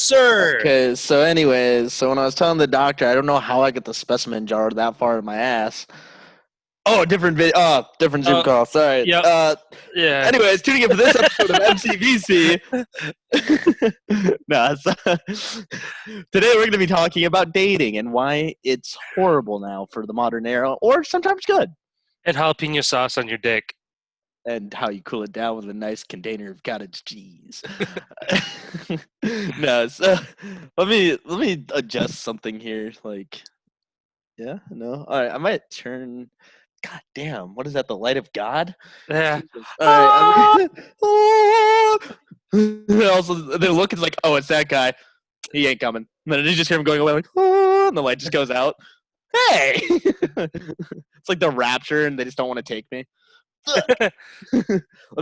sir. Okay, so anyways, so when I was telling the doctor, I don't know how I get the specimen jar that far in my ass. Oh, different video. Oh, different Zoom Oh, call. Sorry. yep, yeah. Anyways, tuning in for this episode of MCVC. No, today we're going to be talking about dating and why it's horrible now for the modern era, or sometimes good, And jalapeno sauce on your dick. and how you cool it down with a nice container of cottage cheese. No, so let me adjust something here. Like, yeah, no, all right, I might turn. God damn, what is that? The light of God? Yeah. Jesus. All right. Also, they look. It's like, oh, it's that guy. He ain't coming. And then you just hear him going away, like, oh, and the light just goes out. Hey, it's like the rapture, and they just don't want to take me. Let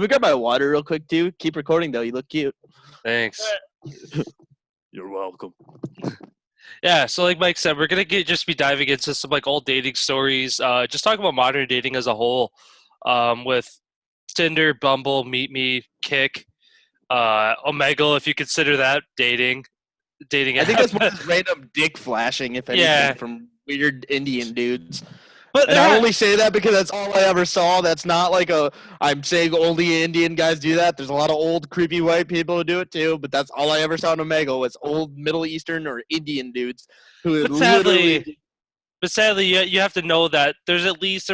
me grab my water real quick, too. Keep recording, though. You look cute. Thanks. You're welcome. Yeah, so like Mike said, we're gonna just be diving into some like old dating stories. Just talk about modern dating as a whole, with Tinder, Bumble, Meet Me, Kick, Omegle, if you consider that dating I think app. that's more just random dick flashing, if anything, Yeah, from weird Indian dudes. but And I only say that because that's all I ever saw. That's not like I'm saying only Indian guys do that. There's a lot of old, creepy white people who do it too, but that's all I ever saw in Omegle was old Middle Eastern or Indian dudes who would but sadly, literally. but sadly, you have to know that there's at least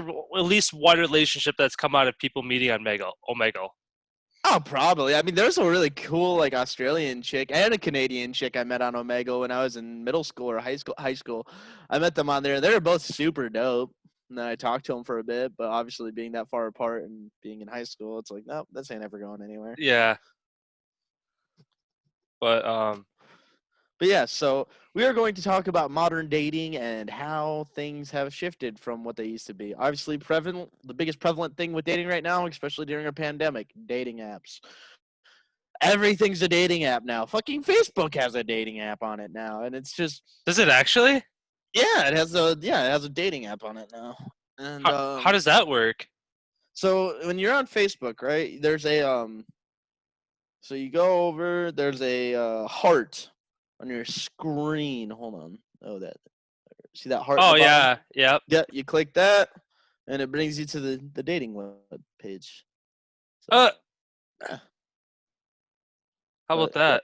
one relationship that's come out of people meeting on Omegle. Oh, probably. I mean, there's a really cool like Australian chick and a Canadian chick I met on Omegle when I was in middle school or high school. I met them on there. They were both super dope. And then I talked to them for a bit, but obviously being that far apart and being in high school, it's like, nope, this ain't ever going anywhere. Yeah, but But yeah, so we are going to talk about modern dating and how things have shifted from what they used to be. Obviously, the biggest prevalent thing with dating right now, especially during a pandemic, dating apps. Everything's a dating app now. Fucking Facebook has a dating app on it now, and it's just does it actually? it has a dating app on it now. And How does that work? so when you're on Facebook, right? There's a so you go over. There's a heart on your screen. Hold on. Oh, that. See that heart in Oh the bottom? yeah, yep. Yeah, you click that, and it brings you to the dating web page. So, Uh, yeah, how about but yeah, that?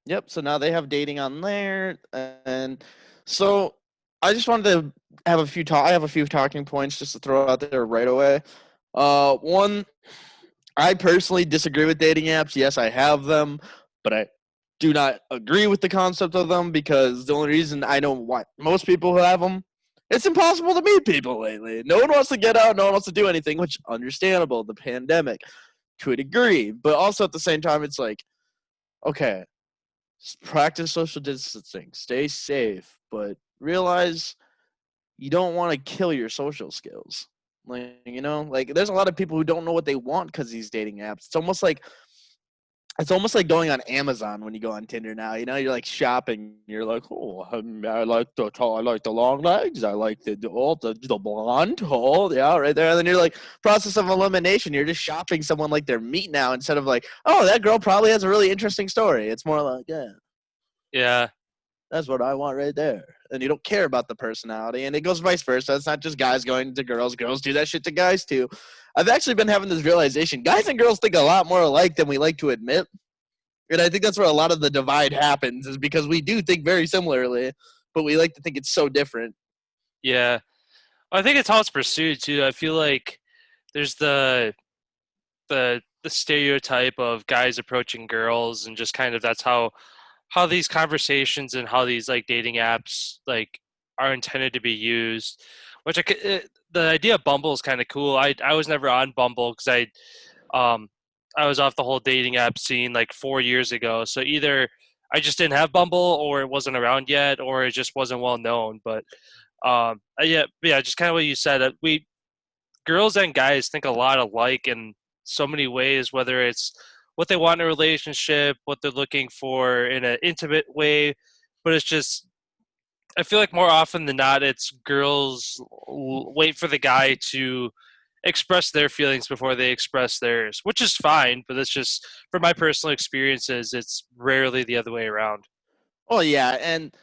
yep. So now they have dating on there, and so I just wanted to have a few I have a few talking points just to throw out there right away. One, I personally disagree with dating apps. Yes, I have them, but I do not agree with the concept of them because the only reason I know why most people who have them, it's impossible to meet people lately. No one wants to get out. No one wants to do anything, which understandable. The pandemic, to a degree, but also at the same time, it's like, okay, practice social distancing, stay safe, but realize you don't want to kill your social skills. Like there's a lot of people who don't know what they want because these dating apps. It's almost like going on Amazon when you go on Tinder now. You're like shopping. You're like, oh, I like the tall, I like the long legs. I like the blonde. Oh, yeah, right there. And then you're like, process of elimination. You're just shopping someone like their meat now instead of like, oh, that girl probably has a really interesting story. It's more like, yeah, Yeah, that's what I want right there. And you don't care about the personality. And it goes vice versa. It's not just guys going to girls. Girls do that shit to guys too. I've actually been having this realization. Guys and girls think a lot more alike than we like to admit. And I think that's where a lot of the divide happens is because we do think very similarly, but we like to think it's so different. yeah. I think it's how it's pursued too. I feel like there's the stereotype of guys approaching girls, and just kind of that's how these conversations and how these like dating apps like are intended to be used. The idea of Bumble is kind of cool. I was never on Bumble because um I was off the whole dating app scene like 4 years ago. So either I just didn't have Bumble, or it wasn't around yet, or it just wasn't well known. But yeah, just kind of what you said. We girls and guys think a lot alike in so many ways, whether it's what they want in a relationship, what they're looking for in an intimate way. But it's just, I feel like more often than not, it's girls wait for the guy to express their feelings before they express theirs, which is fine. But it's just, from my personal experiences, it's rarely the other way around. Oh yeah, and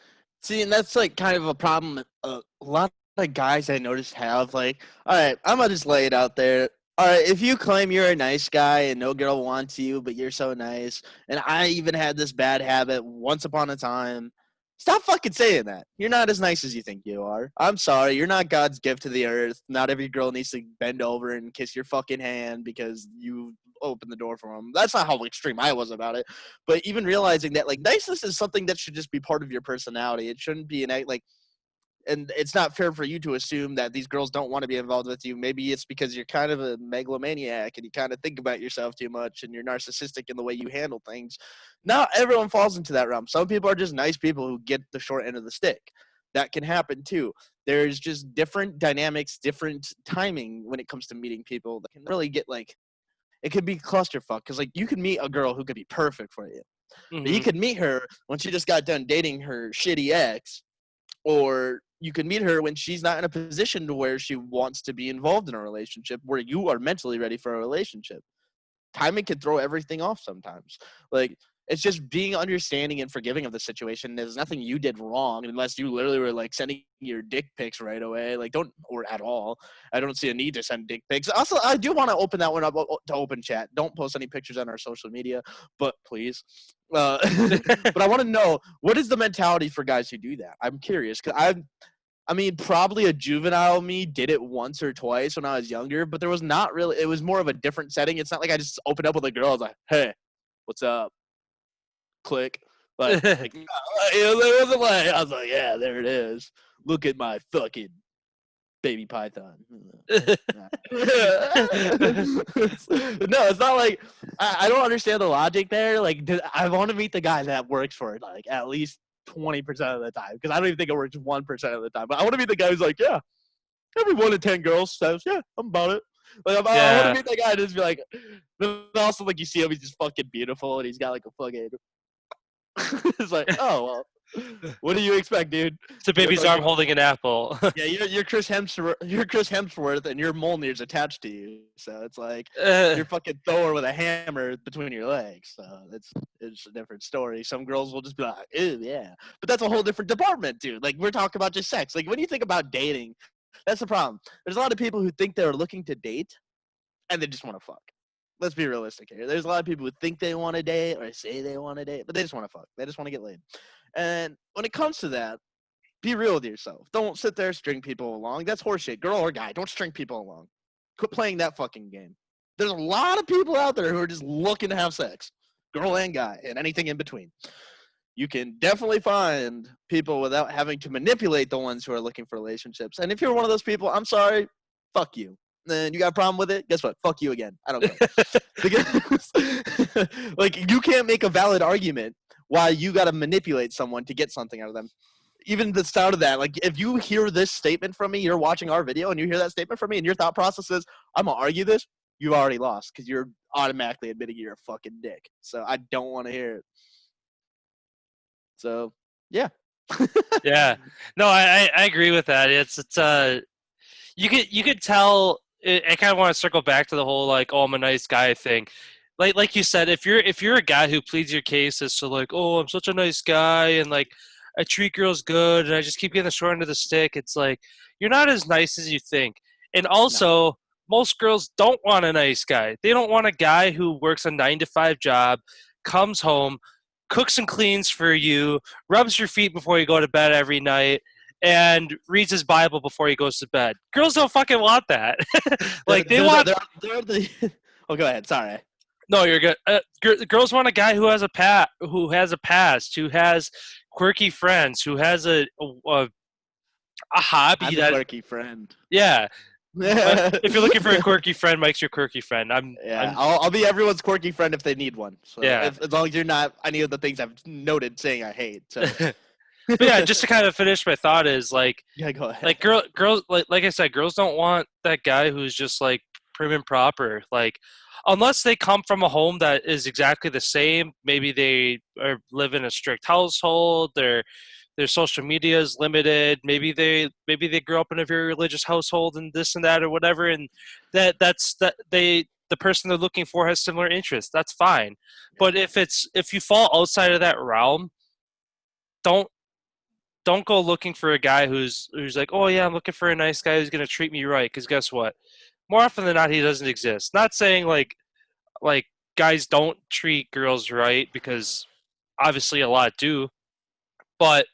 see, and that's like kind of a problem. A lot of guys I noticed have like, all right, I'm gonna just lay it out there. All right, if you claim you're a nice guy and no girl wants you, but you're so nice, and I even had this bad habit once upon a time. Stop fucking saying that. You're not as nice as you think you are. I'm sorry. You're not God's gift to the earth. Not every girl needs to bend over and kiss your fucking hand because you opened the door for them. That's not how extreme I was about it. But even realizing that like niceness is something that should just be part of your personality. It shouldn't be an like, and it's not fair for you to assume that these girls don't want to be involved with you. Maybe it's because you're kind of a megalomaniac and you kind of think about yourself too much and you're narcissistic in the way you handle things. Not everyone falls into that realm. Some people are just nice people who get the short end of the stick. That can happen too. There's just different dynamics, different timing when it comes to meeting people that can really get like, it could be clusterfuck because like you could meet a girl who could be perfect for you, but you Hmm. could meet her when she just got done dating her shitty ex, or you can meet her when she's not in a position to where she wants to be involved in a relationship where you are mentally ready for a relationship. Timing can throw everything off sometimes. Like it's just being understanding and forgiving of the situation. There's nothing you did wrong unless you literally were like sending your dick pics right away. Like don't or at all. I don't see a need to send dick pics. Also, I do want to open that one up to open chat. Don't post any pictures on our social media, but please. But I want to know what is the mentality for guys who do that. I'm curious because I mean, probably a juvenile me did it once or twice when I was younger, but there was not really. It was more of a different setting. It's not like I just opened up with a girl. I was like, "Hey, what's up?" Like, no, it wasn't like I was like, "Yeah, there it is. Look at my fucking baby python." No, it's not like I don't understand the logic there. Like, I want to meet the guy that works for it, like at least 20% of the time, because I don't even think it works 1% of the time. But I want to meet the guy who's like, yeah, every 1 in 10 girls says, yeah, I'm about it. Like, I want to Yeah. meet that guy and just be like, but also like you see him, he's just fucking beautiful, and he's got like a fucking. It's like, oh well, what do you expect, dude? It's a You're baby's arm fucking holding an apple. yeah, you're Chris Hemsworth. You're Chris Hemsworth, and your Mjolnir's attached to you. So it's like Uh, you're fucking Thor with a hammer between your legs. So it's a different story. Some girls will just be like, "Ew, yeah," but that's a whole different department, dude. Like we're talking about just sex. Like when you think about dating, that's the problem. There's a lot of people who think they're looking to date, and they just want to fuck. Let's be realistic here. There's a lot of people who think they want to date or say they want to date, but they just want to fuck. They just want to get laid. And when it comes to that, be real with yourself. Don't sit there string people along. That's horseshit. Girl or guy, don't string people along. Quit playing that fucking game. There's a lot of people out there who are just looking to have sex, girl and guy, and anything in between. You can definitely find people without having to manipulate the ones who are looking for relationships. And if you're one of those people, I'm sorry, fuck you. And you got a problem with it? Guess what? Fuck you again. I don't care. Because like you can't make a valid argument why you got to manipulate someone to get something out of them. Even the sound of that, like if you hear this statement from me, you're watching our video and you hear that statement from me and your thought process is, I'm gonna argue this, you've already lost because you're automatically admitting you're a fucking dick. So I don't want to hear it. So yeah. yeah. No, I agree with that. It's you could tell. I kind of want to circle back to the whole like, oh, I'm a nice guy thing. Like you said, if you're a guy who pleads your case as to like, oh, I'm such a nice guy and like I treat girls good and I just keep getting the short end of the stick, it's like you're not as nice as you think. And No. also, most girls don't want a nice guy. They don't want a guy who works a 9 to 5 job, comes home, cooks and cleans for you, rubs your feet before you go to bed every night, and reads his Bible before he goes to bed. Girls don't fucking want that. They're, Like they they're, the, want. they're the oh, go ahead. Sorry. No, you're good. Girls want a guy who has a past, who has quirky friends, who has a hobby I'm the that. quirky friend. Yeah. Yeah, If you're looking for a quirky friend, Mike's your quirky friend. I'm. I'll be everyone's quirky friend if they need one. So Yeah. if as long as you're not any of the things I've noted saying I hate. So But yeah, just to kind of finish my thought is yeah, go ahead. like girls like I said, girls don't want that guy who's just like prim and proper. Like unless they come from a home that is exactly the same, maybe they live in a strict household, their social media is limited, maybe they grew up in a very religious household and this and that or whatever, and that the person they're looking for has similar interests. That's fine. Yeah. But if you fall outside of that realm, don't go looking for a guy who's like, oh yeah, I'm looking for a nice guy who's gonna treat me right. Because guess what? More often than not, he doesn't exist. Not saying like guys don't treat girls right, because obviously a lot do, but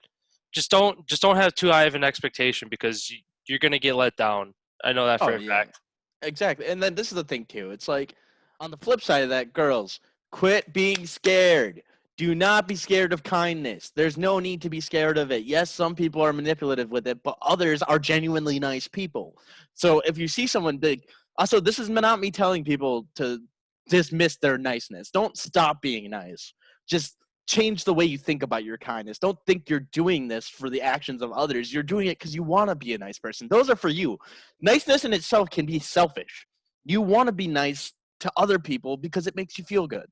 just don't have too high of an expectation, because you're gonna get let down. I know that for Oh a yeah, fact. exactly. And then this is the thing too. It's like on the flip side of that, girls, quit being scared. Do not be scared of kindness. There's no need to be scared of it. Yes, some people are manipulative with it, but others are genuinely nice people. So if you see someone big, also this is not me telling people to dismiss their niceness. Don't stop being nice. Just change the way you think about your kindness. Don't think you're doing this for the actions of others. You're doing it because you want to be a nice person. Those are for you. Niceness in itself can be selfish. You want to be nice to other people because it makes you feel good.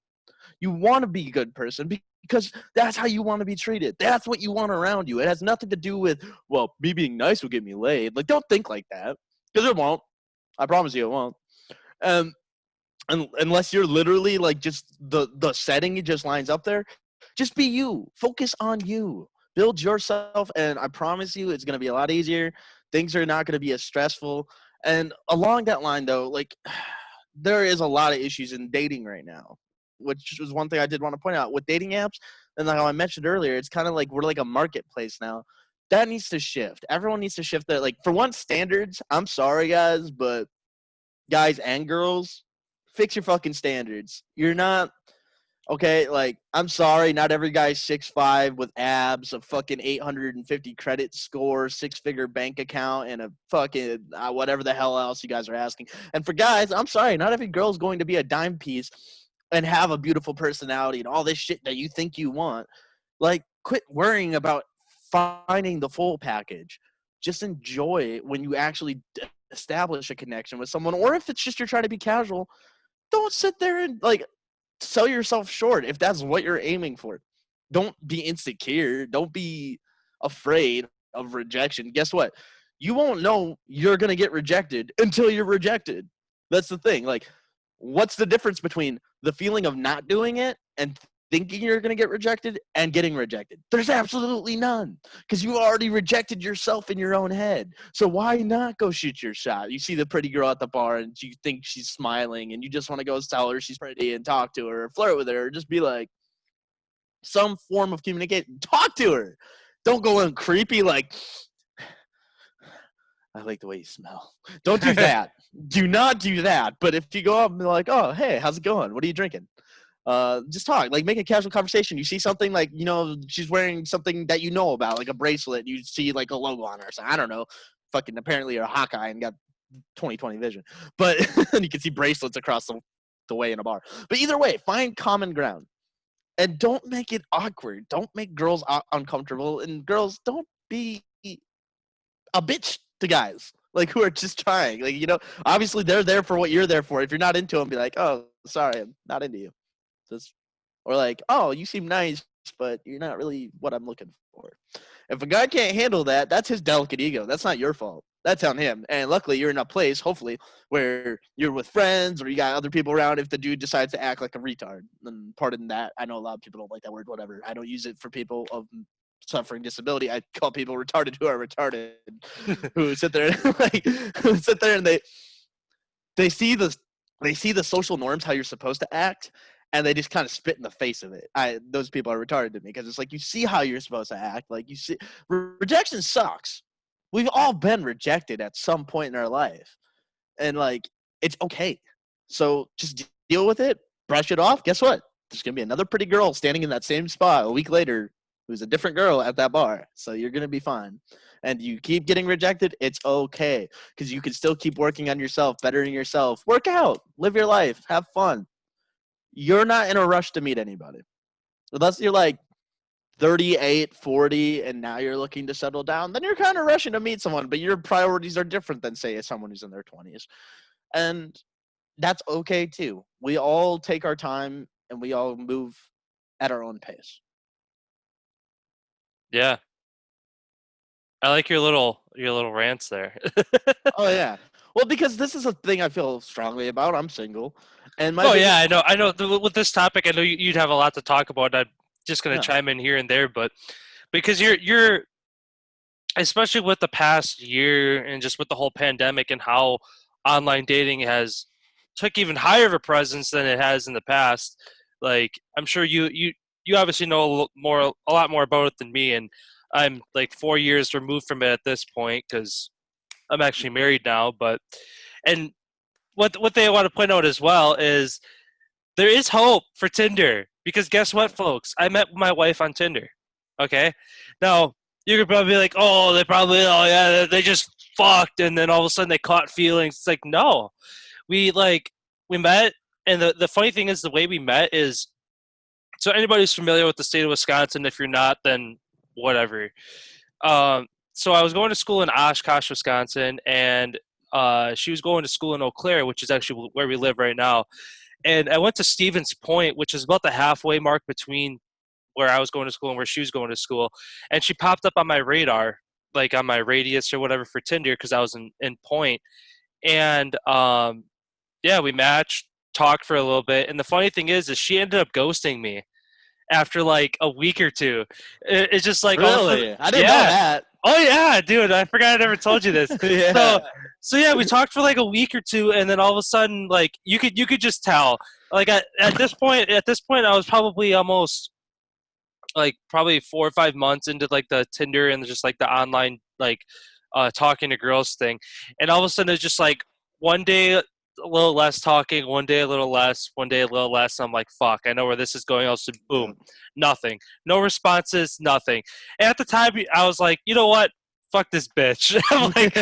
You want to be a good person because that's how you want to be treated. That's what you want around you. It has nothing to do with, well, me being nice will get me laid. Like, don't think like that, because it won't. I promise you it won't. Um, unless you're literally like just the setting just lines up there. Just be you. Focus on you. Build yourself, and I promise you, it's gonna be a lot easier. Things are not gonna be as stressful. And along that line, though, like there is a lot of issues in dating right now, which was one thing I did want to point out with dating apps. And like how I mentioned earlier, it's kind of like we're like a marketplace now. That needs to shift. Everyone needs to shift that. Like for one, standards. I'm sorry, guys, but guys and girls, fix your fucking standards. You're not okay. Like, I'm sorry, not every guy's 6'5" with abs, a fucking 850 credit score, six-figure bank account, and a fucking whatever the hell else you guys are asking. And for guys, I'm sorry, not every girl's going to be a dime piece and have a beautiful personality and all this shit that you think you want. Like, quit worrying about finding the full package. Just enjoy it when you actually establish a connection with someone, or if it's just you're trying to be casual, don't sit there and like sell yourself short if that's what you're aiming for. Don't be insecure. Don't be afraid of rejection. Guess what? You won't know you're going to get rejected until you're rejected. That's the thing. Like, what's the difference between the feeling of not doing it and thinking you're going to get rejected and getting rejected? There's absolutely none, because you already rejected yourself in your own head. So why not go shoot your shot? You see the pretty girl at the bar and you think she's smiling and you just want to go tell her she's pretty and talk to her or flirt with her or just be like some form of communication. Talk to her. Don't go in creepy like, I like the way you smell. Don't do that. Do not do that. But if you go up and be like, oh, hey, how's it going? What are you drinking? Just talk, like make a casual conversation. You see something like, she's wearing something that you know about, like a bracelet. You see like a logo on her or something. I don't know. Fucking apparently you're a Hawkeye and got 20/20 vision. But you can see bracelets across the way in a bar. But either way, find common ground. And don't make it awkward. Don't make girls uncomfortable. And girls, don't be a bitch to guys like who are just trying. Like, obviously they're there for what you're there for. If you're not into them, be like, oh, sorry, I'm not into you. Just, or like, oh, you seem nice, but you're not really what I'm looking for. If a guy can't handle that, that's his delicate ego. That's not your fault. That's on him. And luckily, you're in a place, hopefully, where you're with friends or you got other people around if the dude decides to act like a retard. And pardon that. I know a lot of people don't like that word, whatever. I don't use it for people of suffering disability. I call people retarded who are retarded, who sit there and who sit there and they see the social norms, how you're supposed to act, and they just kind of spit in the face of it. Those people are retarded to me, because it's like you see how you're supposed to act. Like, you see, rejection sucks. We've all been rejected at some point in our life, and like it's okay. So just deal with it, brush it off. Guess what? There's gonna be another pretty girl standing in that same spot a week later, who's a different girl at that bar. So you're gonna be fine. And you keep getting rejected, it's okay, because you can still keep working on yourself, bettering yourself. Work out, live your life, have fun. You're not in a rush to meet anybody. Unless you're like 38, 40, and now you're looking to settle down, then you're kind of rushing to meet someone, but your priorities are different than, say, someone who's in their 20s. And that's okay, too. We all take our time, and we all move at our own pace. Yeah, I like your little rants there. Oh, yeah. Well, because this is a thing I feel strongly about. I'm single. And my Oh yeah, biggest, I know. With this topic, I know you'd have a lot to talk about. I'm just gonna yeah. chime in here and there, but because you're especially with the past year and just with the whole pandemic and how online dating has took even higher of a presence than it has in the past. Like I'm sure you obviously know a lot more about it than me, and I'm like 4 years removed from it at this point because I'm actually married now. But and what they want to point out as well is there is hope for Tinder because guess what, folks? I met my wife on Tinder. Okay, now you could probably be like, oh, oh yeah, they just fucked, and then all of a sudden they caught feelings. It's like no, we like we met, and the funny thing is the way we met is so anybody who's familiar with the state of Wisconsin. If you're not, then whatever. So I was going to school in Oshkosh, Wisconsin, and she was going to school in Eau Claire, which is actually where we live right now. And I went to Stevens Point, which is about the halfway mark between where I was going to school and where she was going to school. And she popped up on my radar, like on my radius or whatever for Tinder, because I was in Point. And yeah, we matched, talked for a little bit. And the funny thing is she ended up ghosting me after like a week or two. It's just like all of a sudden, Really? I didn't know yeah. that. Oh yeah, dude! I forgot I never told you this. So, Yeah. so yeah, we talked for like a week or two, and then all of a sudden, like you could just tell. Like at this point, I was probably almost like probably 4 or 5 months into like the Tinder and just like the online like talking to girls thing, and all of a sudden it's just like one day a little less talking, one day a little less, one day a little less. And I'm like, fuck, I know where this is going. Also, Yeah. boom, nothing, no responses, nothing. And at the time, I was like, you know what? Fuck this bitch. I'm like,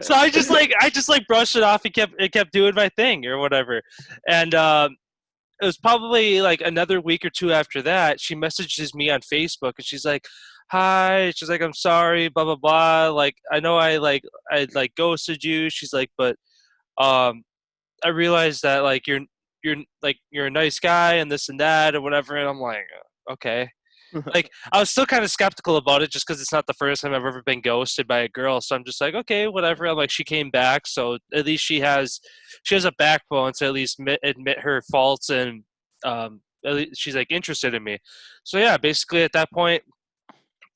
so I just like brushed it off and kept doing my thing or whatever, and it was probably like another week or two after that, she messages me on Facebook and she's like, "Hi," she's like, "I'm sorry, blah blah blah. Like, I know I ghosted you." She's like, "But um, I realized that like you're a nice guy and this and that or whatever." And I'm like, "Okay." Like I was still kind of skeptical about it just because it's not the first time I've ever been ghosted by a girl. So I'm just like, okay, whatever. I'm like, she came back, so at least she has a backbone to at least admit her faults and at least she's like interested in me. So yeah, basically at that point,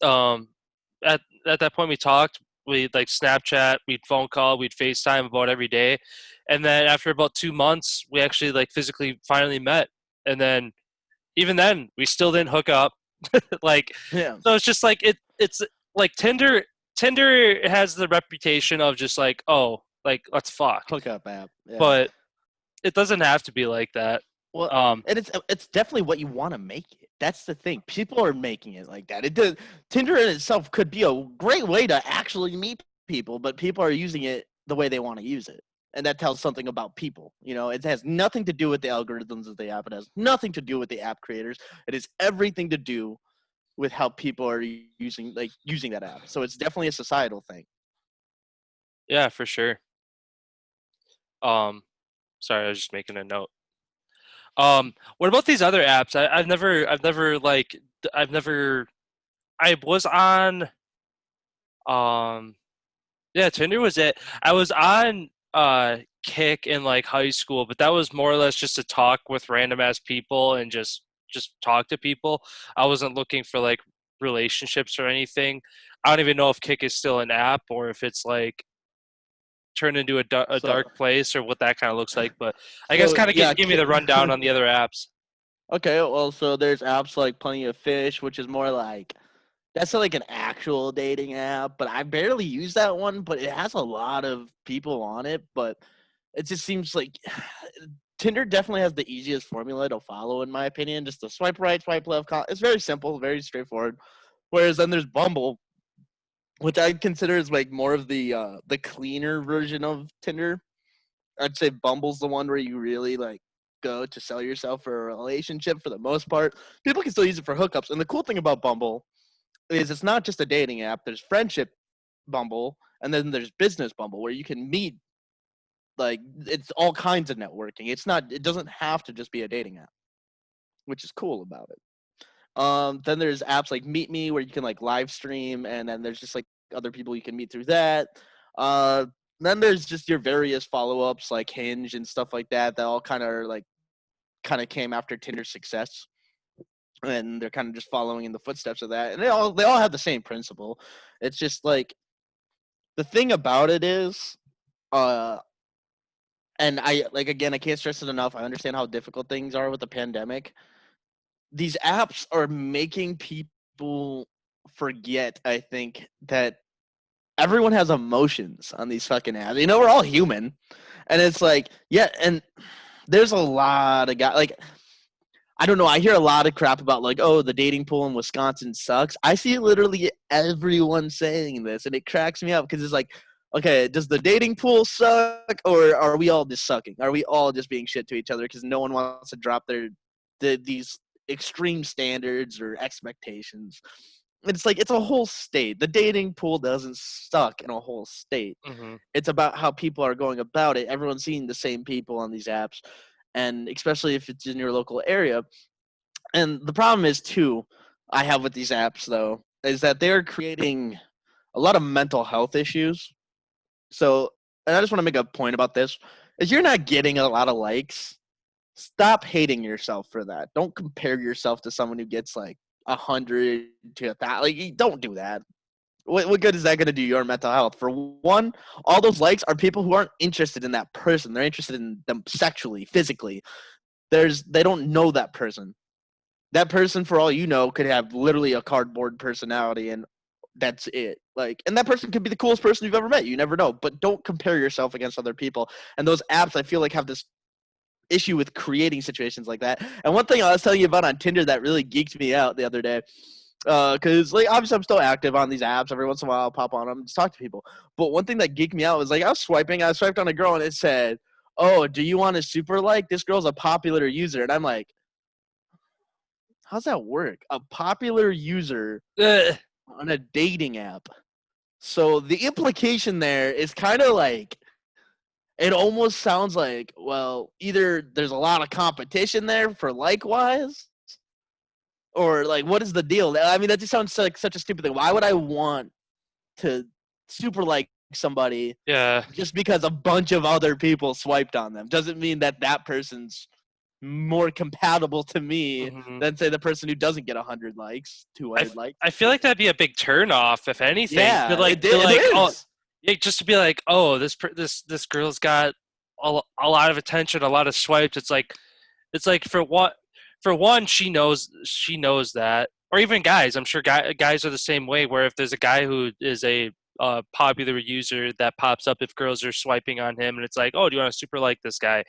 um, at that point we talked. We'd like Snapchat, we'd phone call, we'd FaceTime about every day, and then after about 2 months, we actually like physically finally met. And then we still didn't hook up like Yeah. so it's just like it's like Tinder has the reputation of just like oh like let's fuck, Hookup app. Yeah. but it doesn't have to be like that. Well, um and it's definitely what you want to make it. That's the thing. People are making it like that. It does. Tinder in itself could be a great way to actually meet people, but people are using it the way they want to use it, and that tells something about people. You know, it has nothing to do with the algorithms of the app. It has nothing to do with the app creators. It is everything to do with how people are using that app. So it's definitely a societal thing. yeah, for sure. um Sorry, I was just making a note. What about these other apps? I was on um yeah, Tinder was it. I was on Kick in like high school, but that was more or less just to talk with random ass people and just talk to people. I wasn't looking for like relationships or anything. I don't even know if Kick is still an app or if it's like turned into a So dark place or what that kind of looks like. But I guess so kind of yeah, give me the rundown on the other apps. okay, well, so there's apps like Plenty of Fish, which is more like that's like an actual dating app, but I barely use that one, but it has a lot of people on it, but it just seems like Tinder definitely has the easiest formula to follow in my opinion, just the swipe right, swipe left. It's very simple, very straightforward. Whereas then there's Bumble, which I consider is like more of the cleaner version of Tinder. I'd say Bumble's the one where you really like go to sell yourself for a relationship for the most part. People can still use it for hookups. And the cool thing about Bumble is it's not just a dating app. There's friendship Bumble, and then there's business Bumble where you can meet like it's all kinds of networking. It doesn't have to just be a dating app, which is cool about it. Then there's apps like Meet Me where you can like live stream, and then there's just like other people you can meet through that. Uh, then there's just your various follow-ups like Hinge and stuff like that. That all kind of came after Tinder's success. and they're kind of just following in the footsteps of that. And they all have the same principle. It's just like the thing about it is, uh, and I like again, I can't stress it enough. I understand how difficult things are with the pandemic. These apps are making people forget, I think, that everyone has emotions on these fucking apps. You know, we're all human. And it's like, yeah, and there's a lot of guys like I don't know. I hear a lot of crap about like, oh, the dating pool in Wisconsin sucks. I see literally everyone saying this, and it cracks me up because it's like, okay, does the dating pool suck, or are we all just sucking? Are we all just being shit to each other because no one wants to drop these extreme standards or expectations? It's like it's a whole state. The dating pool doesn't suck in a whole state. Hmm. It's about how people are going about it. Everyone's seeing the same people on these apps, and especially if it's in your local area. And the problem is too, I have with these apps though, is that they're creating a lot of mental health issues. So, and I just want to make a point about this: is you're not getting a lot of likes. Stop hating yourself for that. Don't compare yourself to someone who gets like 100 to 1,000. Like, don't do that. What good is that going to do your mental health? For one, all those likes are people who aren't interested in that person. They're interested in them sexually, physically. They don't know that person. That person, for all you know, could have literally a cardboard personality, and that's it. Like, and that person could be the coolest person you've ever met. You never know. But don't compare yourself against other people. And those apps, I feel like, have this issue with creating situations like that. And one thing I was telling you about on Tinder that really geeked me out the other day, because like obviously I'm still active on these apps. Every once in a while, I'll pop on them and just talk to people. But one thing that geeked me out was like I was swiping. I swiped on a girl, and it said, "Oh, do you want a super like? This girl's a popular user." And I'm like, how's that work? A popular user Ugh. on a dating app. So the implication there is kind of like it almost sounds like, well, either there's a lot of competition there for likewise, or like what is the deal? I mean, that just sounds like such a stupid thing. Why would I want to super like somebody Yeah. just because a bunch of other people swiped on them? Doesn't mean that that person's more compatible to me Hmm. than say the person who doesn't get 100 likes, I, 200 likes. I feel like that'd be a big turnoff, if anything. Yeah, To it like, oh, is. yeah, just to be like, oh, this girl's got a lot of attention, a lot of swipes. It's like for one, she knows that, or even guys. I'm sure guys are the same way. Where if there's a guy who is a popular user that pops up if girls are swiping on him, and it's like, oh, do you want to super like this guy?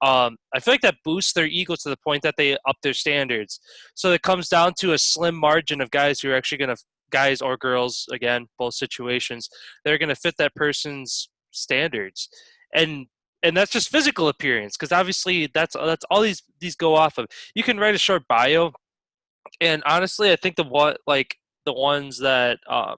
I feel like that boosts their ego to the point that they up their standards. So it comes down to a slim margin of guys who are actually going to, guys or girls, again, both situations, they're going to fit that person's standards. And and that's just physical appearance, because obviously that's all these go off of. You can write a short bio, and honestly, I think the ones that are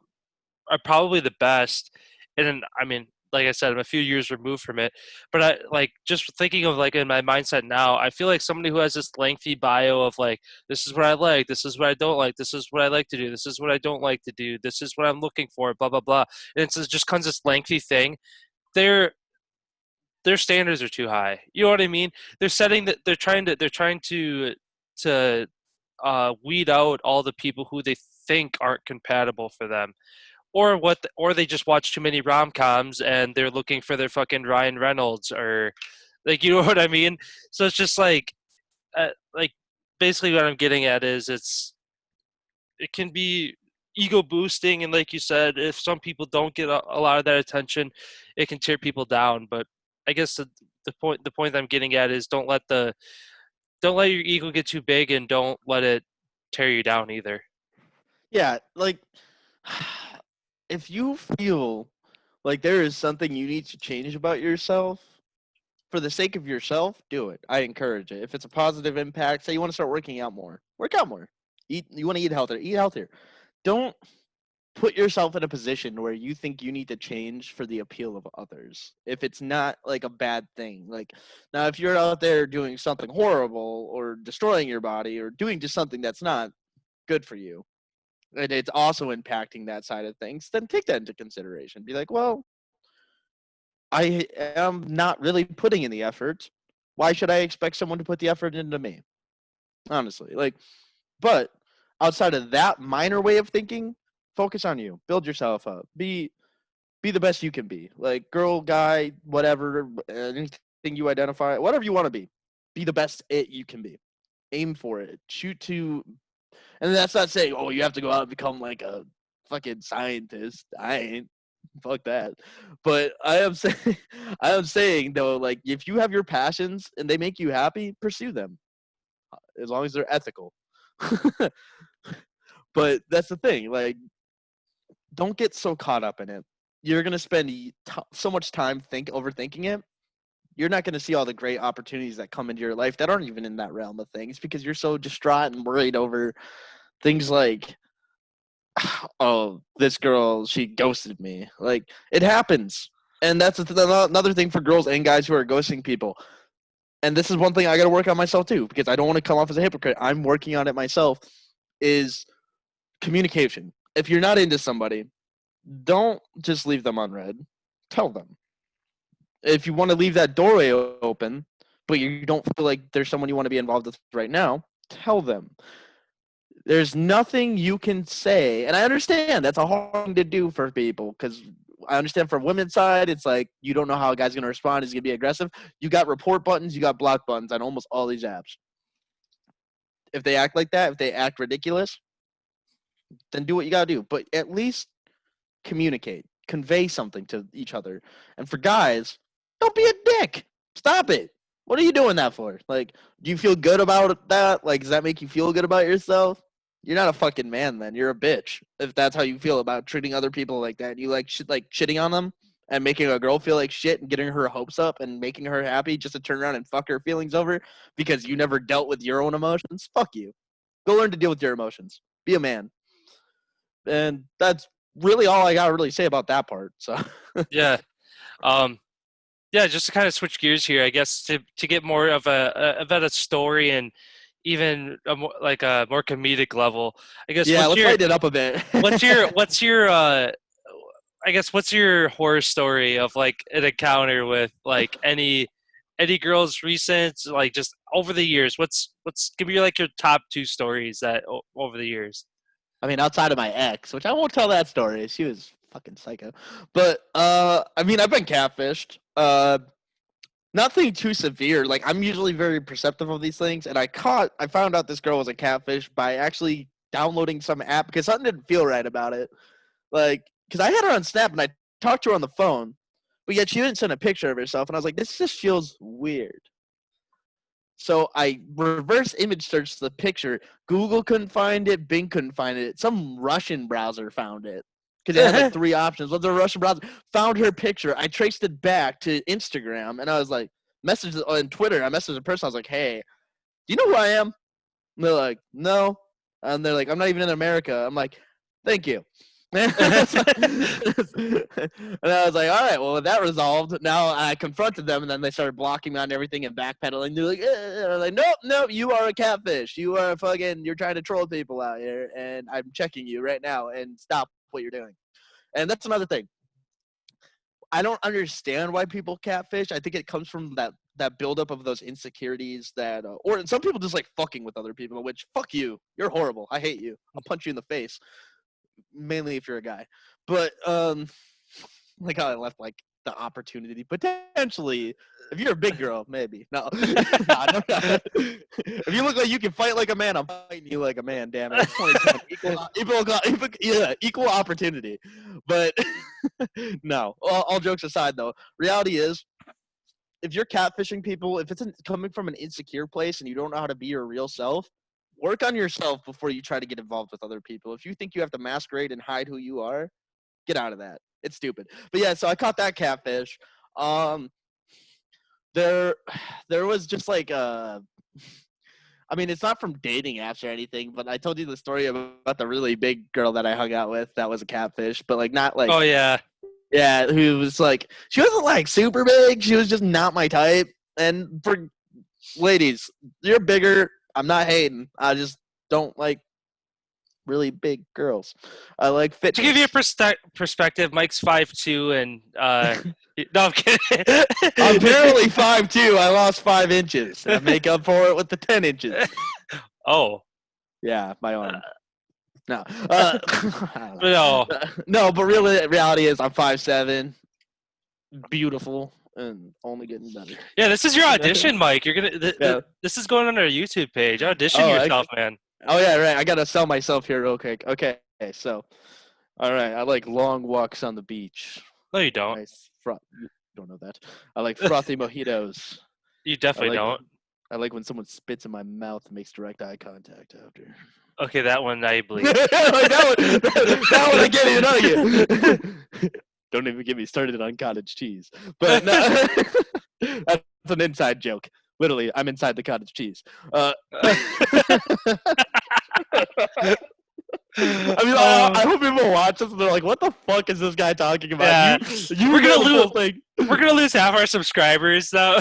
probably the best. And I mean, like I said, I'm a few years removed from it, but I like just thinking of like in my mindset now, I feel like somebody who has this lengthy bio of like, this is what I like, this is what I don't like, this is what I like to do, this is what I don't like to do, this is what I'm looking for, blah blah blah. And it's just comes this lengthy thing. Their their standards are too high. You know what I mean? They're setting that they're trying to weed out all the people who they think aren't compatible for them, or they just watch too many rom-coms and they're looking for their fucking Ryan Reynolds, or like, you know what I mean? So it's just like basically what I'm getting at is it can be ego boosting, and like you said, if some people don't get a lot of that attention, it can tear people down. But I guess the point I'm getting at is don't let your ego get too big, and don't let it tear you down either. Yeah, like if you feel like there is something you need to change about yourself for the sake of yourself, do it. I encourage it. If it's a positive impact, say you want to start working out more, work out more. You want to eat healthier. Don't put yourself in a position where you think you need to change for the appeal of others. If it's not like a bad thing. Like now if you're out there doing something horrible or destroying your body or doing just something that's not good for you, and it's also impacting that side of things, then take that into consideration. Be like, well, I am not really putting in the effort. Why should I expect someone to put the effort into me? Honestly, like But outside of that minor way of thinking, focus on you. Build yourself up. Be the best you can be. Like girl, guy, whatever, anything you identify, whatever you want to be. Be the best it you can be. Aim for it. Shoot to, and that's not saying, oh, you have to go out and become like a fucking scientist. I ain't. Fuck that. But I am saying, I am saying though, like if you have your passions and they make you happy, pursue them as long as they're ethical. But that's the thing. Like, don't get so caught up in it. You're gonna spend so much time overthinking it. You're not gonna see all the great opportunities that come into your life that aren't even in that realm of things because you're so distraught and worried over things like, oh, this girl, she ghosted me. Like, it happens. And that's another thing for girls and guys who are ghosting people. And this is one thing I got to work on myself too, because I don't want to come off as a hypocrite. I'm working on it myself. Is communication. If you're not into somebody, don't just leave them unread. Tell them. If you want to leave that doorway open, but you don't feel like there's someone you want to be involved with right now, tell them. There's nothing you can say, and I understand that's a hard thing to do for people because I understand from women's side, it's like you don't know how a guy's going to respond. He's going to be aggressive. You got report buttons, you got block buttons on almost all these apps. If they act like that, if they act ridiculous, then do what you got to do. But at least communicate, convey something to each other. And for guys, don't be a dick. Stop it. What are you doing that for? Like, do you feel good about that? Like, does that make you feel good about yourself? You're not a fucking man then. You're a bitch. If that's how you feel about treating other people like that. You like shitting on them and making a girl feel like shit and getting her hopes up and making her happy just to turn around and fuck her feelings over because you never dealt with your own emotions. Fuck you. Go learn to deal with your emotions. Be a man. And that's really all I got to really say about that part. So Yeah. Um, yeah, just to kind of switch gears here, I guess to get more of a story and even like a more comedic level. I guess yeah, let's lighten it up a bit. what's your I guess what's your horror story of like an encounter with like any girls recent like just over the years? What's give me like your top two stories that over the years? I mean, outside of my ex, which I won't tell that story. She was fucking psycho. But I mean, I've been catfished. Nothing too severe. Like I'm usually very perceptive of these things, and I found out this girl was a catfish by actually downloading some app because something didn't feel right about it. Like, because I had her on Snap and I talked to her on the phone, but yet she didn't send a picture of herself, and I was like, this just feels weird. So I reverse image searched the picture. Google couldn't find it. Bing couldn't find it. Some Russian browser found it because it had like three options. What's a Russian browser? Found her picture. I traced it back to Instagram, and I was like, messaged on Twitter. I messaged a person. I was like, hey, do you know who I am? And they're like, no. And they're like, I'm not even in America. I'm like, thank you. And I was like, all right, well, with that resolved, now I confronted them, and then they started blocking me on everything and backpedaling. They're like, and I'm like, nope, you are a catfish. You are you're trying to troll people out here, and I'm checking you right now, and stop what you're doing. And that's another thing. I don't understand why people catfish. I think it comes from that buildup of those insecurities that, or some people just like fucking with other people, which fuck you. You're horrible. I hate you. I'll punch you in the face. Mainly if you're a guy, but like how I left like the opportunity potentially. If you're a big girl, maybe no. No. If you look like you can fight like a man, I'm fighting you like a man. Damn it, it's 2020. Equal opportunity. But no. All jokes aside, though, reality is, if you're catfishing people, if it's coming from an insecure place and you don't know how to be your real self, work on yourself before you try to get involved with other people. If you think you have to masquerade and hide who you are, get out of that. It's stupid. But yeah, so I caught that catfish. Um, there, there was just like I mean, it's not from dating apps or anything, but I told you the story about the really big girl that I hung out with that was a catfish, but like not like Oh yeah. yeah, who was like she wasn't like super big. She was just not my type. And for ladies, you're bigger. I'm not hating. I just don't like really big girls. I like To give you fitness. a perspective, Mike's 5'2", and no, I'm kidding. I'm barely 5'2". I lost 5 inches. I make up for it with the 10 inches. Oh, Yeah, my arm. No. No. No, but reality is I'm 5'7", beautiful, and only getting better. Yeah, this is your audition, Mike. You're gonna. Yeah. This is going on our YouTube page. Audition Oh, yourself, man. oh yeah, right. I gotta sell myself here real quick. Okay, so, all right. I like long walks on the beach. No, you don't. Nice. You don't know that. I like frothy mojitos. You I definitely like don't. I like when someone spits in my mouth and makes direct eye contact after. Okay, that one I believe. Like that one I can't even argue. Don't even get me started on cottage cheese. But no, that's an inside joke. Literally, I'm inside the cottage cheese. I mean, I hope people watch this and they're like, "What the fuck is this guy talking about?" Yeah. You We're know gonna the lose. full thing. We're gonna lose half our subscribers though.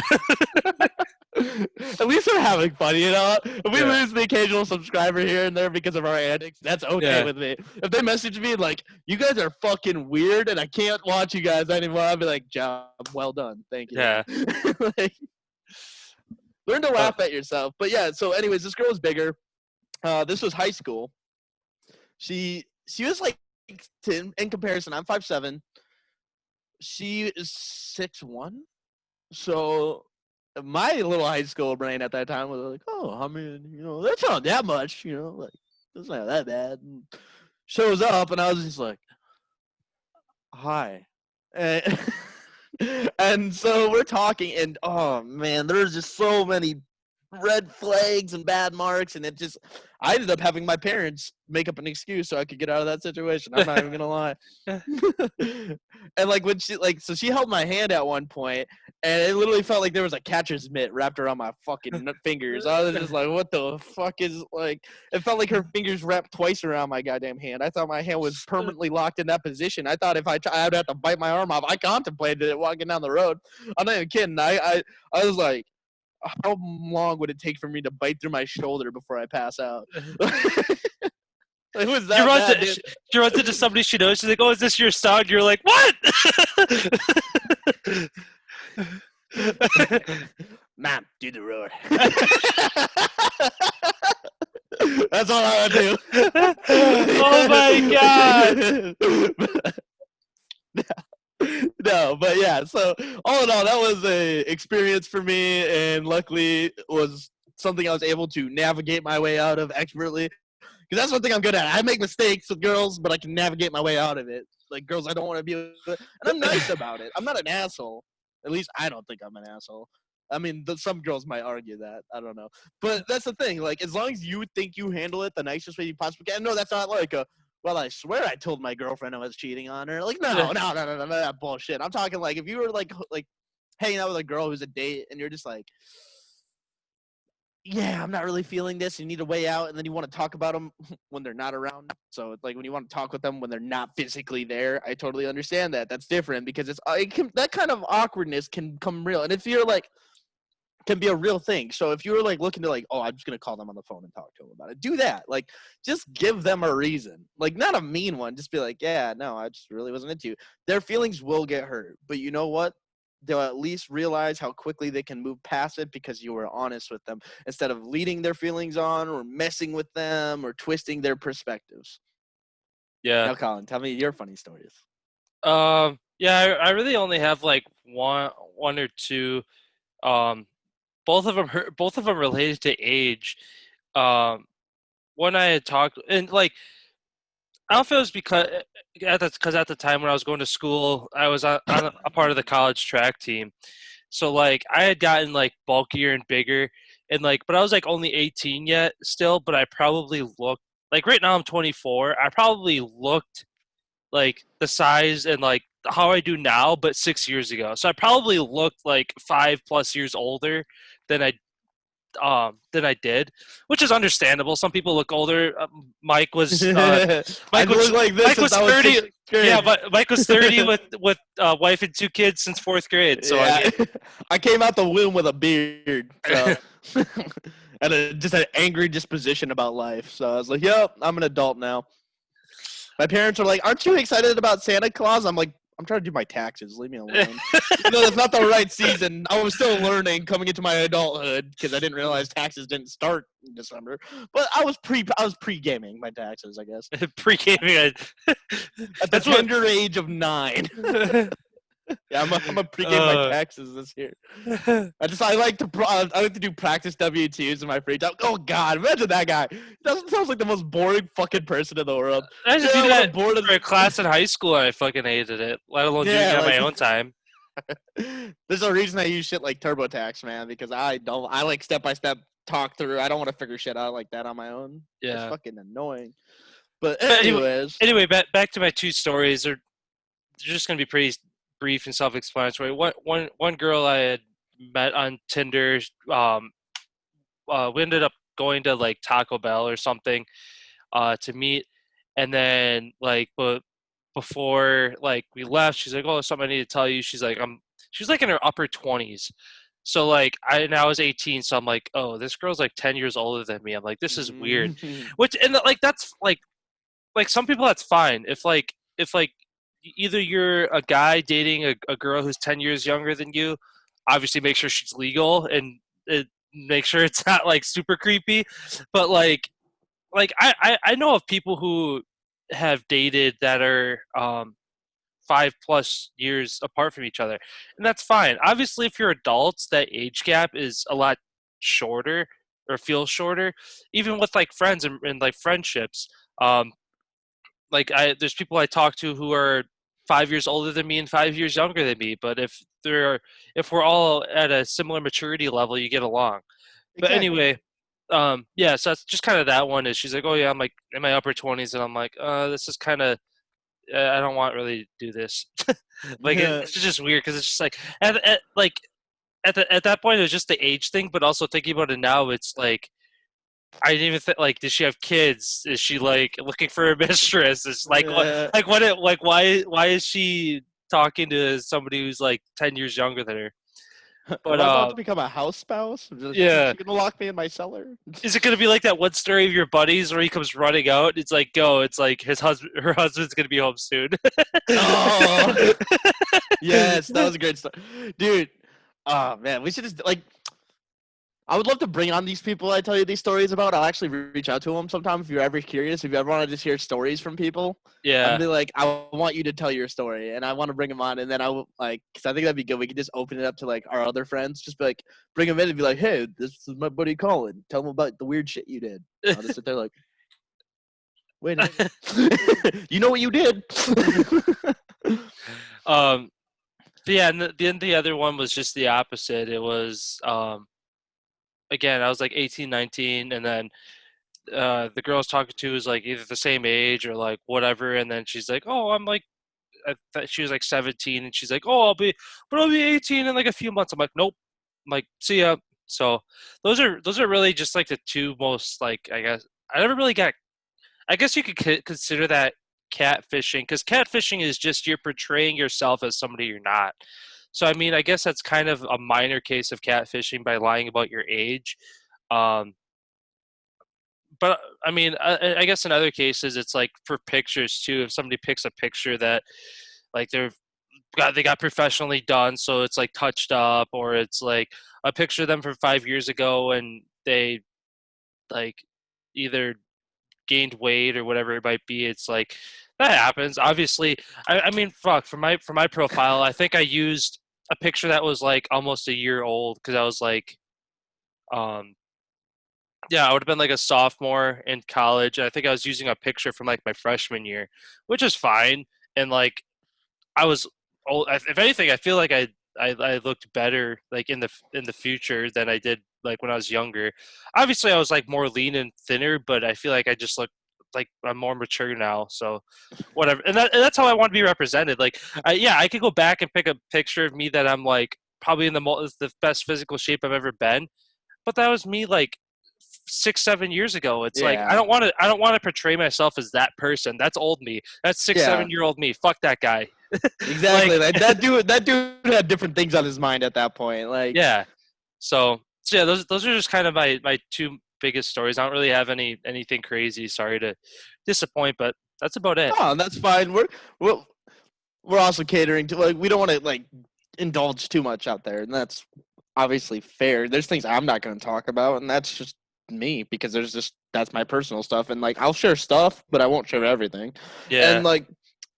At least we're having fun, you know. If we Yeah. lose the occasional subscriber here and there because of our antics, that's okay Yeah. with me. If they message me like, "You guys are fucking weird and I can't watch you guys anymore," I'll be like, "Job well done, thank you." Yeah. Like, learn to laugh at yourself. But yeah, so anyways, this girl was bigger. This was high school. She was like, in comparison, I'm 5'7". She is 6'1". So my little high school brain at that time was like, "Oh, I mean, that's not that much, like that's not that bad." And shows up, and I was just like, "Hi," and, and so we're talking, and oh man, there's just so many red flags and bad marks, and I ended up having my parents make up an excuse so I could get out of that situation. I'm not even gonna lie. And like when so she held my hand at one point, and it literally felt like there was a catcher's mitt wrapped around my fucking fingers. I was just like, what the fuck is like? It felt like her fingers wrapped twice around my goddamn hand. I thought my hand was permanently locked in that position. I thought if I would have to bite my arm off. I contemplated it walking down the road. I'm not even kidding. I was like, how long would it take for me to bite through my shoulder before I pass out? It was that bad, dude. She runs into somebody she knows. She's like, "Oh, is this your son?" You're like, "What?" Mom, do the roar. That's all I do. Oh my god. No, but yeah, so all in all, that was a experience for me, and luckily was something I was able to navigate my way out of expertly. Because that's one thing I'm good at. I make mistakes with girls, but I can navigate my way out of it. Like girls I don't want to be with, and I'm nice about it. I'm not an asshole. At least I don't think I'm an asshole. I mean, some girls might argue that. I don't know. But that's the thing. Like, as long as you think you handle it the nicest way you possibly can. No, that's not like a, well, I swear I told my girlfriend I was cheating on her. Like, no, that bullshit. I'm talking like if you were like hanging out with a girl who's a date and you're just like, yeah, I'm not really feeling this. You need a way out, and then you want to talk about them when they're not around. So it's like when you want to talk with them when they're not physically there. I totally understand that. That's different because that kind of awkwardness can come real. And if you're like, can be a real thing. So if you were like looking to like, oh, I'm just gonna call them on the phone and talk to them about it. Do that. Like, just give them a reason. Like, not a mean one. Just be like, yeah, no, I just really wasn't into you. Their feelings will get hurt, but you know what? They'll at least realize how quickly they can move past it because you were honest with them instead of leading their feelings on or messing with them or twisting their perspectives. Yeah. Now, Collin, tell me your funny stories. Yeah, I really only have like one or two. Both of them related to age. One I had talked, and like I don't know if it was because at the time when I was going to school, I was on a part of the college track team. So like I had gotten like bulkier and bigger, and like, but I was like only 18 yet still. But I probably looked like right now I'm 24. I probably looked like the size and like how I do now, but 6 years ago. So I probably looked like 5+ years older than I did, which is understandable. Some people look older. Mike was I look like this Mike since was I was 30. sixth grade. Yeah, but Mike was 30 with wife and 2 kids since 4th grade. So yeah. I mean, I came out the womb with a beard, so and just an angry disposition about life. So I was like, "Yep, I'm an adult now." My parents are like, "Aren't you excited about Santa Claus?" I'm like, I'm trying to do my taxes. Leave me alone. Even though it's not the right season, I was still learning coming into my adulthood because I didn't realize taxes didn't start in December. But I was pre gaming my taxes, I guess, Pre-gaming. at the That's what. tender age of 9. Yeah, I'm a pre-game my uh, taxes this year. I like to do practice W-2s in my free time. Oh God, imagine that guy. That sounds like the most boring fucking person in the world. I had to Yeah, do I want to that board of for a class in high school, and I fucking hated it. Let alone doing yeah, it on like my own time. there's a reason I use shit like TurboTax, man, because I like step by step talk through. I don't want to figure shit out like that on my own. It's Yeah. fucking annoying. But But anyway, anyways, back to my two stories. They're just gonna be pretty brief and self-explanatory. One girl I had met on Tinder. We ended up going to like Taco Bell or something to meet, and then but before like we left, she's like, "Oh, something I need to tell you." She's like in her upper 20s. So like I was 18, so I'm like, "Oh, this girl's like 10 years older than me." I'm like, "This is weird." mm, Which and like that's like some people that's fine. If either you're a guy dating a girl who's 10 years younger than you, obviously make sure she's legal and make sure it's not like super creepy. But I know of people who have dated that are 5+ years apart from each other, and that's fine. Obviously, if you're adults, that age gap is a lot shorter or feels shorter, even with like friends and like friendships. Um, there's people I talk to who are 5 years older than me and 5 years younger than me, but if we're all at a similar maturity level, you get along. But exactly. anyway, yeah, so that's just kind of that one is she's like, oh yeah, I'm like in my upper 20s, and I'm like, this is kind of I don't want really to do this. Like it's just weird because it's just like at that point it was just the age thing, but also thinking about it now, it's like I didn't even think like, does she have kids? Is she like looking for a mistress? It's Uh, why is she talking to somebody who's like 10 years younger than her? Am But I about to become a house spouse? yeah, She gonna lock me in my cellar? is it gonna be like that one story of your buddies where he comes running out? It's like go. It's like her husband's gonna be home soon. Oh, yes, that was a great story, dude. Oh man, we should just like. I would love to bring on these people I tell you these stories about. I'll actually reach out to them sometime if you're ever curious. If you ever want to just hear stories from people, I'd Yeah. be like, I want you to tell your story, and I want to bring them on, and then I will like, because I think that'd be good. We could just open it up to like our other friends, just be like, bring them in and be like, hey, this is my buddy Collin. Tell him about the weird shit you did. I'll just sit there like, wait a minute, you know what you did? um. But yeah, and then the other one was just the opposite. It was again, I was like 18, 19, and then the girl I was talking to was like either the same age or like whatever, and then she's like, "Oh, I'm like," I thought she was like 17, and she's like, "Oh, I'll be 18 in like a few months." I'm like, "Nope." I'm like, "See ya." So those are really just like the two most like I guess I never really got. I guess you could consider that catfishing because catfishing is just you're portraying yourself as somebody you're not. So I mean, I guess that's kind of a minor case of catfishing by lying about your age. Um, but I mean, I guess in other cases, it's like for pictures too. If somebody picks a picture that like they got professionally done, so it's like touched up, or it's like a picture of them from 5 years ago, and they like either gained weight or whatever it might be. It's like that happens. Obviously, I mean, fuck for my profile, I think I used a picture that was like almost a year old because I was like, um, yeah, I would have been like a sophomore in college. I think I was using a picture from like my freshman year, which is fine. And like I was old. If anything, I feel like I looked better like in the future than I did like when I was younger. Obviously, I was like more lean and thinner, but I feel like I just look like I'm more mature now. So whatever, and that's how I want to be represented. Like, yeah, I could go back and pick a picture of me that I'm like probably in the best physical shape I've ever been, but that was me like 6 7 years ago. It's like Yeah, I don't want to portray myself as that person. That's old me. That's six yeah, 7 year old me. Fuck that guy. exactly. Like Like that dude had different things on his mind at that point. Like, yeah. So yeah, those are just kind of my two biggest stories. I don't really have anything crazy. Sorry to disappoint, but that's about it. oh, that's fine. We're well. we're also catering to, like, we don't want to like indulge too much out there, and that's obviously fair. There's things I'm not going to talk about, and that's just me because that's my personal stuff, and like I'll share stuff, but I won't share everything. And Yeah. like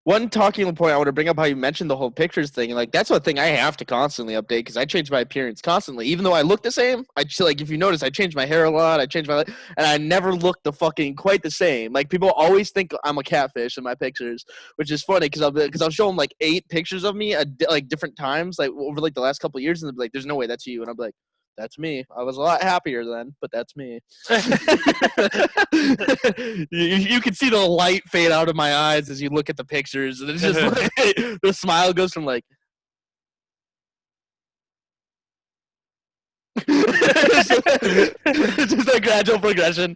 one talking point I want to bring up how you mentioned the whole pictures thing, and like that's one thing I have to constantly update because I change my appearance constantly, even though I look the same. I just, like, if you notice, I change my hair a lot, I change my, and I never look the fucking quite the same. Like people always think I'm a catfish in my pictures, which is funny because I'll show them like 8 pictures of me at like different times, like over like the last couple of years, and they'll be like, "There's no way that's you," and I'm like, "That's me. I was a lot happier then, but that's me." You can see the light fade out of my eyes as you look at the pictures, and it's just like the smile goes from like it's just a gradual progression.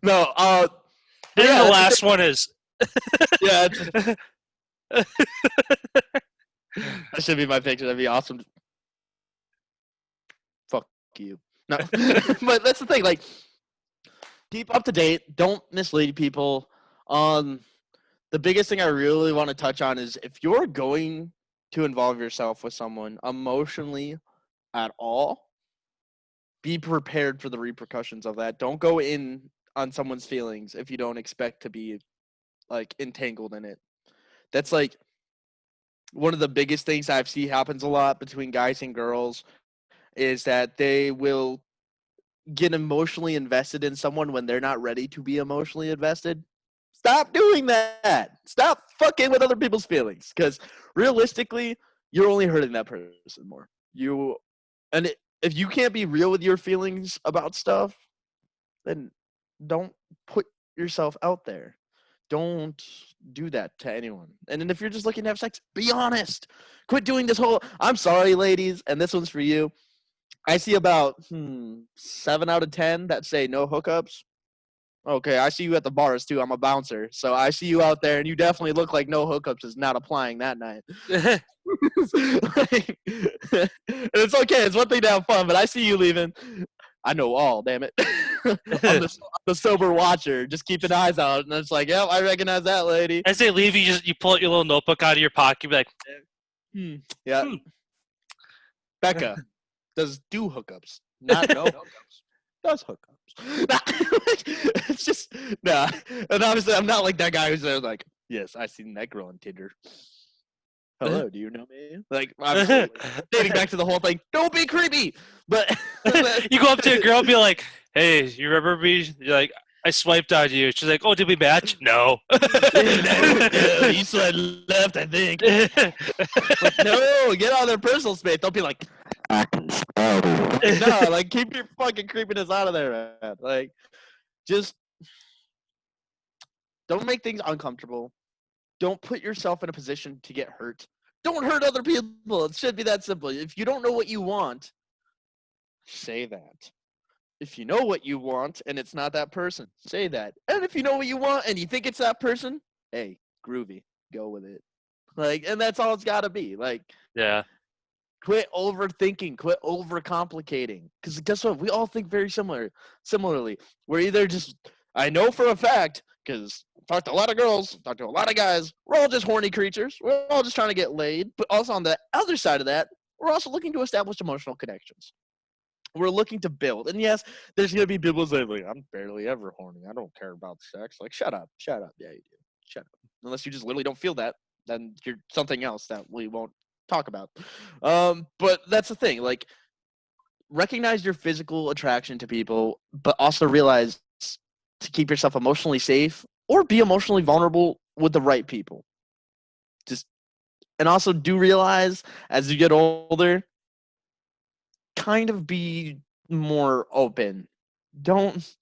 No, but And yeah, the that's the thing. last one is Yeah, that should be my picture. That'd be awesome. Fuck you. No, but that's the thing. Like, keep up to date. Don't mislead people. Um, the biggest thing I really want to touch on is if you're going to involve yourself with someone emotionally at all, be prepared for the repercussions of that. Don't go in on someone's feelings if you don't expect to be like entangled in it. That's like one of the biggest things I've seen happens a lot between guys and girls is that they will get emotionally invested in someone when they're not ready to be emotionally invested. Stop doing that. Stop fucking with other people's feelings because realistically, you're only hurting that person more. If you can't be real with your feelings about stuff, then don't put yourself out there. Don't do that to anyone. And then if you're just looking to have sex, be honest. Quit doing this whole I'm sorry, ladies, and this one's for you. I see about 7 out of 10 that say no hookups. Okay, I see you at the bars too. I'm a bouncer. So I see you out there and you definitely look like no hookups is not applying that night. Like, and it's okay. It's one thing to have fun, but I see you leaving. I know all, damn it. I'm the sober watcher, just keeping eyes out. And it's like, yep, I recognize that lady. as they leave, you pull out your little notebook out of your pocket, be like, Hmm. Yeah. hmm. Becca does do hookups, not no hookups. Does hookups. It's just, nah. And obviously, I'm not like that guy who's there like, yes, I seen that girl on Tinder. Hello, do you know me? Like, obviously, like, dating back to the whole thing. Don't be creepy. But You go up to a girl and be like, "Hey, you remember me?" You're like, "I swiped on you." She's like, "Oh, did we match?" No. no, you said left, I think. Like, no, get out of their personal space. Don't be like, I can spell. Like, no, like, keep your fucking creepiness out of there, man. Like, just don't make things uncomfortable. Don't put yourself in a position to get hurt. Don't hurt other people. It should be that simple. If you don't know what you want, say that. If you know what you want and it's not that person, say that. And if you know what you want and you think it's that person, hey, groovy, go with it. Like, and that's all it's got to be. Like, Yeah. quit overthinking, quit overcomplicating. Because guess what? We all think very similarly. We're either just, I know for a fact, because I talked to a lot of girls, talked to a lot of guys, we're all just horny creatures. We're all just trying to get laid. But also on the other side of that, we're also looking to establish emotional connections. We're looking to build. And yes, there's going to be people saying, like, I'm barely ever horny. I don't care about sex. Like, shut up. Shut up. Yeah, you do. Shut up. Unless you just literally don't feel that, then you're something else that we won't talk about. But that's the thing. Like, recognize your physical attraction to people, but also realize to keep yourself emotionally safe or be emotionally vulnerable with the right people. Just, and also do realize as you get older, kind of be more open. Don't,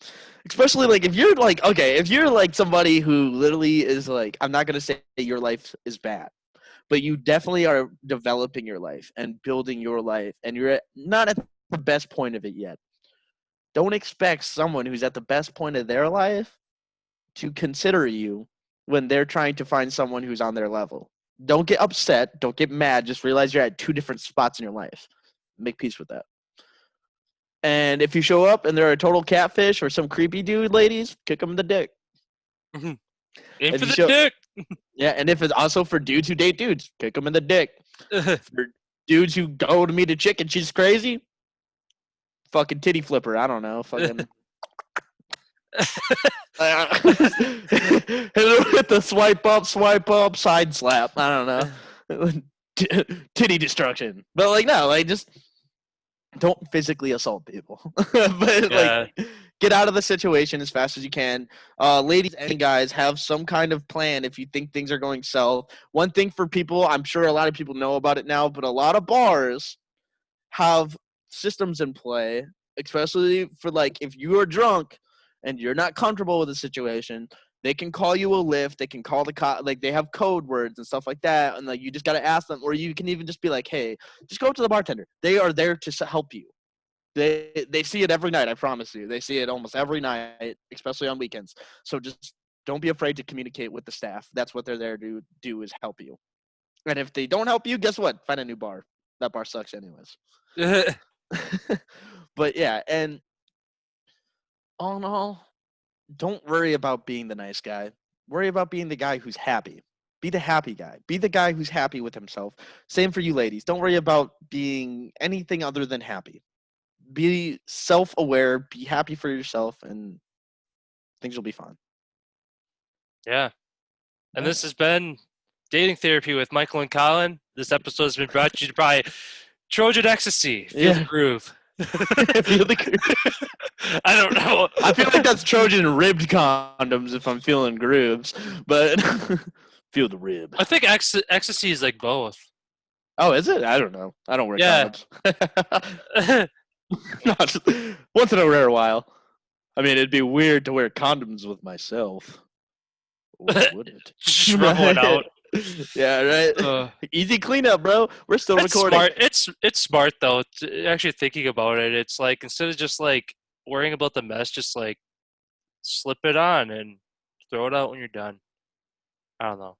especially like if you're like, okay, if you're like somebody who literally is like, I'm not going to say your life is bad, but you definitely are developing your life and building your life and you're not at the best point of it yet. Don't expect someone who's at the best point of their life to consider you when they're trying to find someone who's on their level. Don't get upset. Don't get mad. Just realize you're at 2 different spots in your life. Make peace with that. And if you show up and they're a total catfish or some creepy dude, ladies, kick them in the dick. Aim If for you the show, dick. Yeah, and if it's also for dudes who date dudes, kick them in the dick. For dudes who go to meet a chick and she's crazy, fucking titty flipper. I don't know, fucking. Hit her with the swipe up, side slap. I don't know. Titty destruction. But like no, like just don't physically assault people. But like Yeah. get out of the situation as fast as you can. Ladies and guys, have some kind of plan if you think things are going south. One thing for people, I'm sure a lot of people know about it now, but a lot of bars have systems in play, especially for like if you are drunk and you're not comfortable with the situation, they can call you a lift. They can call the cop. Like they have code words and stuff like that, and like you just gotta ask them, or you can even just be like, "Hey, just go up to the bartender. They are there to help you." They see it every night. I promise you, they see it almost every night, especially on weekends. So just don't be afraid to communicate with the staff. That's what they're there to do is help you. And if they don't help you, guess what? Find a new bar. That bar sucks anyways. But yeah, and all in all, don't worry about being the nice guy. Worry about being the guy who's happy. Be the happy guy. Be the guy who's happy with himself. Same for you ladies. Don't worry about being anything other than happy. Be self-aware, be happy for yourself, and things will be fine. Yeah. And Yeah. this has been Dating Therapy with Michael and Collin. This episode has been brought to you by Trojan Ecstasy. Feel the Yeah. groove. Feel the I don't know. I feel like that's Trojan ribbed condoms if I'm feeling grooves, but feel the rib. I think ecstasy is like both. Oh, is it? I don't know. I don't wear Yeah. condoms. Not once in a rare while. I mean, it'd be weird to wear condoms with myself. Or would it? Just rub one out. Yeah, right. Easy cleanup, bro. We're still It's recording. smart. It's smart though. Actually thinking about it, it's like instead of just like worrying about the mess, just like slip it on and throw it out when you're done. I don't know.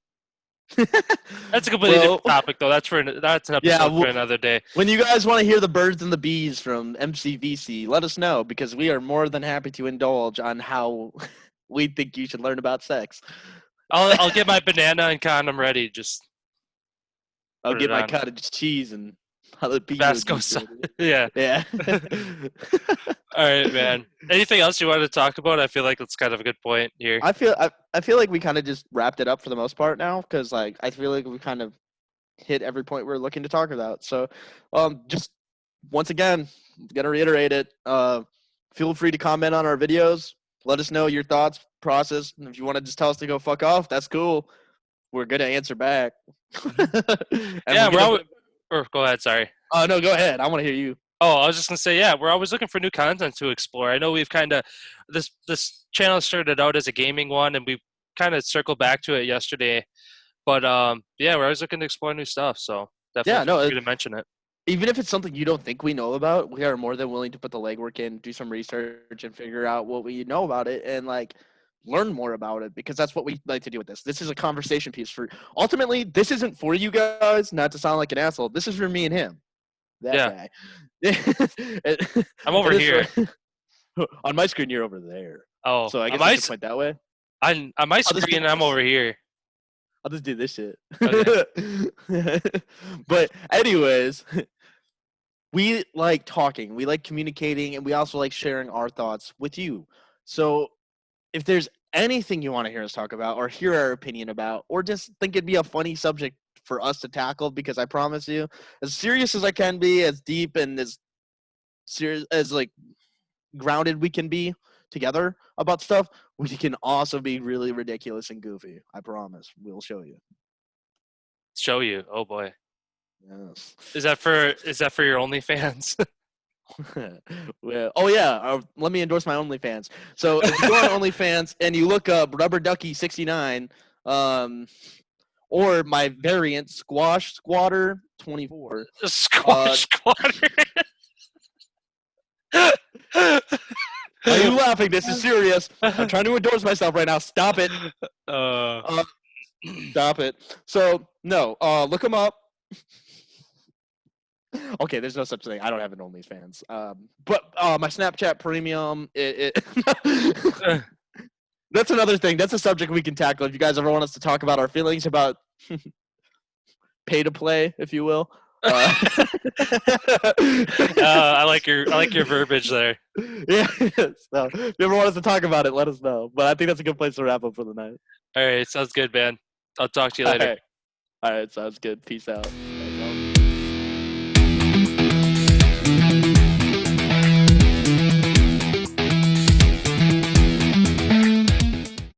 That's a completely Well, different topic though. That's an yeah. episode for another day. When you guys want to hear the birds and the bees from MCVC, let us know because we are more than happy to indulge on how we think you should learn about sex. I'll get my banana and condom ready. Just I'll put it get my on. cottage cheese and jalapeno Vasco juice. yeah. Yeah. All right, man. Anything else you wanted to talk about? I feel like that's kind of a good point here. I feel like we kind of just wrapped it up for the most part now because like I feel like we kind of hit every point we're looking to talk about. So, just once again, gonna reiterate it. Feel free to comment on our videos. Let us know your thoughts, process. And if you want to just tell us to go fuck off, that's cool. We're gonna answer back. And Yeah, we're we're gonna. always. Or go ahead. Sorry. No, go ahead. I want to hear you. Oh, I was just gonna say, yeah, we're always looking for new content to explore. I know we've kind of this channel started out as a gaming one, and we kind of circled back to it yesterday. But yeah, we're always looking to explore new stuff. So Yeah, definitely feel no. free to mention it. Even if it's something you don't think we know about, we are more than willing to put the legwork in, do some research, and figure out what we know about it, and like learn more about it because that's what we like to do with this. This is a conversation piece for. Ultimately, this isn't for you guys. Not to sound like an asshole. This is for me and him. That Yeah, guy. I'm over And here. on my screen, you're over there. Oh, So I on guess I my should point that way. on my I'll just do screen, I'm this. over here. I'll just do this shit. Okay. But anyways, we like talking, we like communicating, and we also like sharing our thoughts with you. So if there's anything you want to hear us talk about or hear our opinion about, or just think it'd be a funny subject for us to tackle, because I promise you, as serious as I can be, as deep and as serious as like grounded we can be together about stuff, we can also be really ridiculous and goofy. I promise. We'll show you. Show you. Oh boy. Yes. Is that for your OnlyFans? Well, oh yeah, let me endorse my OnlyFans. So if you go on OnlyFans and you look up Rubber Ducky 69, or my variant Squash Squatter 24. Squash squatter. Why are you laughing? This is serious. I'm trying to endorse myself right now. Stop it. uh, Stop it. So no, look them up. Okay, there's no such thing. I don't have an OnlyFans. But my Snapchat Premium, That's another thing. That's a subject we can tackle. If you guys ever want us to talk about our feelings about pay to play, if you will. I like your verbiage there. Yeah. So if you ever want us to talk about it, let us know. But I think that's a good place to wrap up for the night. All right, sounds good, man. I'll talk to you All later. right. All right. Sounds good. Peace out.